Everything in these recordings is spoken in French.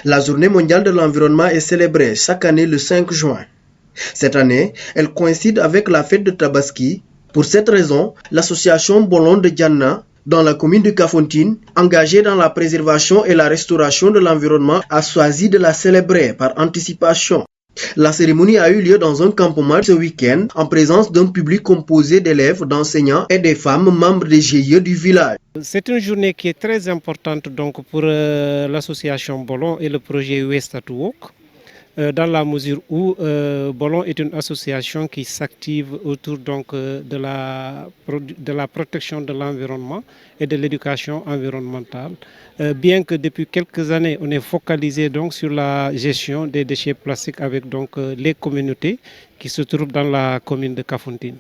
La journée mondiale de l'environnement est célébrée chaque année le 5 juin. Cette année, elle coïncide avec la fête de Tabaski. Pour cette raison, l'association Bolon de Diana, dans la commune de Kafountine, engagée dans la préservation et la restauration de l'environnement, a choisi de la célébrer par anticipation. La cérémonie a eu lieu dans un campement ce week-end en présence d'un public composé d'élèves, d'enseignants et des femmes membres des GIE du village. C'est une journée qui est très importante donc, pour l'association Bolon et le projet Waste at Work, dans la mesure où Bolon est une association qui s'active autour donc, de la protection de l'environnement et de l'éducation environnementale. Bien que depuis quelques années, on est focalisé donc, sur la gestion des déchets plastiques avec donc, les communautés qui se trouvent dans la commune de Kafountine.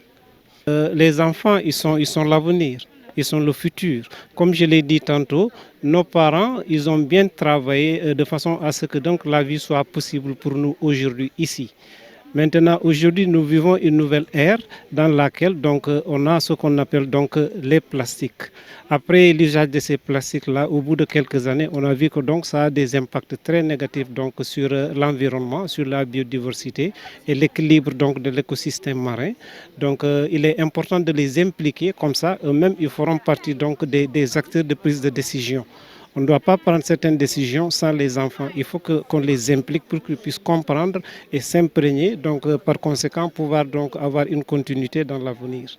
Les enfants, ils sont l'avenir. Ils sont le futur. Comme je l'ai dit tantôt, nos parents, ils ont bien travaillé de façon à ce que donc, la vie soit possible pour nous aujourd'hui ici. Maintenant, aujourd'hui, nous vivons une nouvelle ère dans laquelle donc, on a ce qu'on appelle donc, les plastiques. Après l'usage de ces plastiques-là, au bout de quelques années, on a vu que donc, ça a des impacts très négatifs donc, sur l'environnement, sur la biodiversité et l'équilibre donc, de l'écosystème marin. Donc, il est important de les impliquer comme ça. Eux-mêmes, ils feront partie donc, des acteurs de prise de décision. On ne doit pas prendre certaines décisions sans les enfants. Il faut qu'on les implique pour qu'ils puissent comprendre et s'imprégner. Donc, par conséquent, pouvoir donc avoir une continuité dans l'avenir.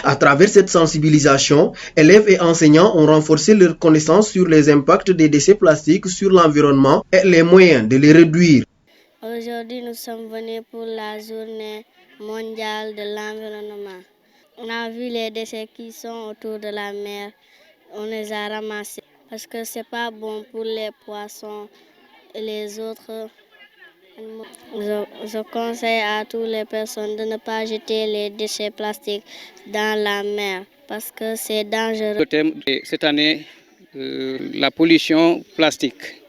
À travers cette sensibilisation, élèves et enseignants ont renforcé leur connaissance sur les impacts des déchets plastiques sur l'environnement et les moyens de les réduire. Aujourd'hui, nous sommes venus pour la journée mondiale de l'environnement. On a vu les déchets qui sont autour de la mer. On les a ramassés. Parce que ce n'est pas bon pour les poissons et les autres animaux. Je conseille à toutes les personnes de ne pas jeter les déchets plastiques dans la mer parce que c'est dangereux. Le thème de cette année, la pollution plastique.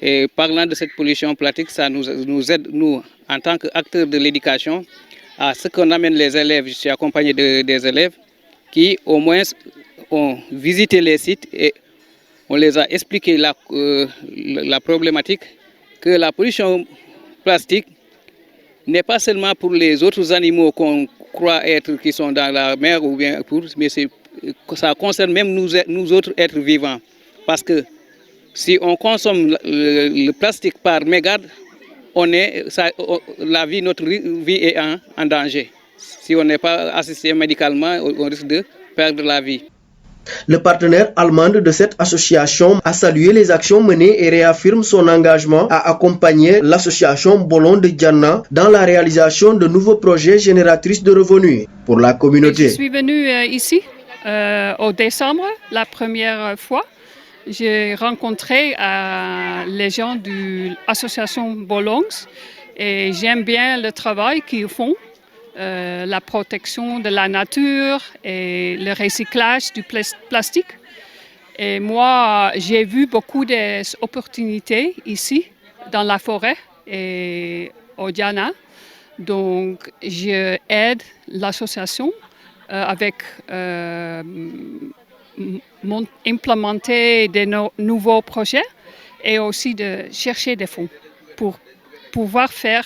Et parlant de cette pollution plastique, ça nous aide, nous, en tant qu'acteurs de l'éducation, à ce qu'on amène les élèves. Je suis accompagné des élèves qui, au moins, ont visité les sites et on les a expliqué la problématique que la pollution plastique n'est pas seulement pour les autres animaux qu'on croit être qui sont dans la mer ou bien mais ça concerne même nous autres êtres vivants. Parce que si on consomme le plastique par mégarde, notre vie est en danger. Si on n'est pas assisté médicalement, on risque de perdre la vie. Le partenaire allemand de cette association a salué les actions menées et réaffirme son engagement à accompagner l'association Bolon de Diana dans la réalisation de nouveaux projets génératrices de revenus pour la communauté. Je suis venue ici au décembre, la première fois. J'ai rencontré les gens de l'association Bolon et j'aime bien le travail qu'ils font. La protection de la nature et le recyclage du plastique. Et moi, j'ai vu beaucoup d'opportunités ici, dans la forêt et au Diana. Donc, je aide l'association avec implémenter de nouveaux projets et aussi de chercher des fonds pour pouvoir faire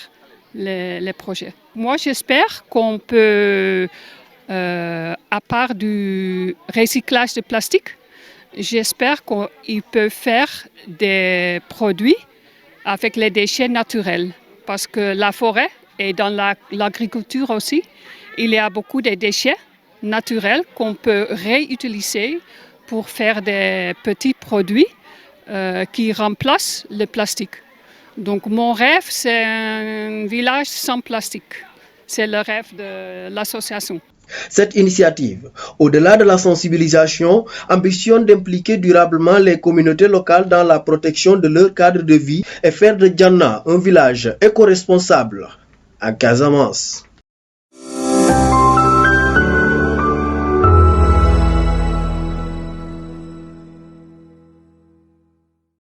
les projets. Moi, j'espère qu'on peut, à part du recyclage de plastique, j'espère qu'ils peuvent faire des produits avec les déchets naturels. Parce que la forêt et dans l'agriculture aussi, il y a beaucoup de déchets naturels qu'on peut réutiliser pour faire des petits produits qui remplacent le plastique. Donc mon rêve, c'est un village sans plastique. C'est le rêve de l'association. Cette initiative, au-delà de la sensibilisation, ambitionne d'impliquer durablement les communautés locales dans la protection de leur cadre de vie et faire de Diana un village éco-responsable à Casamance.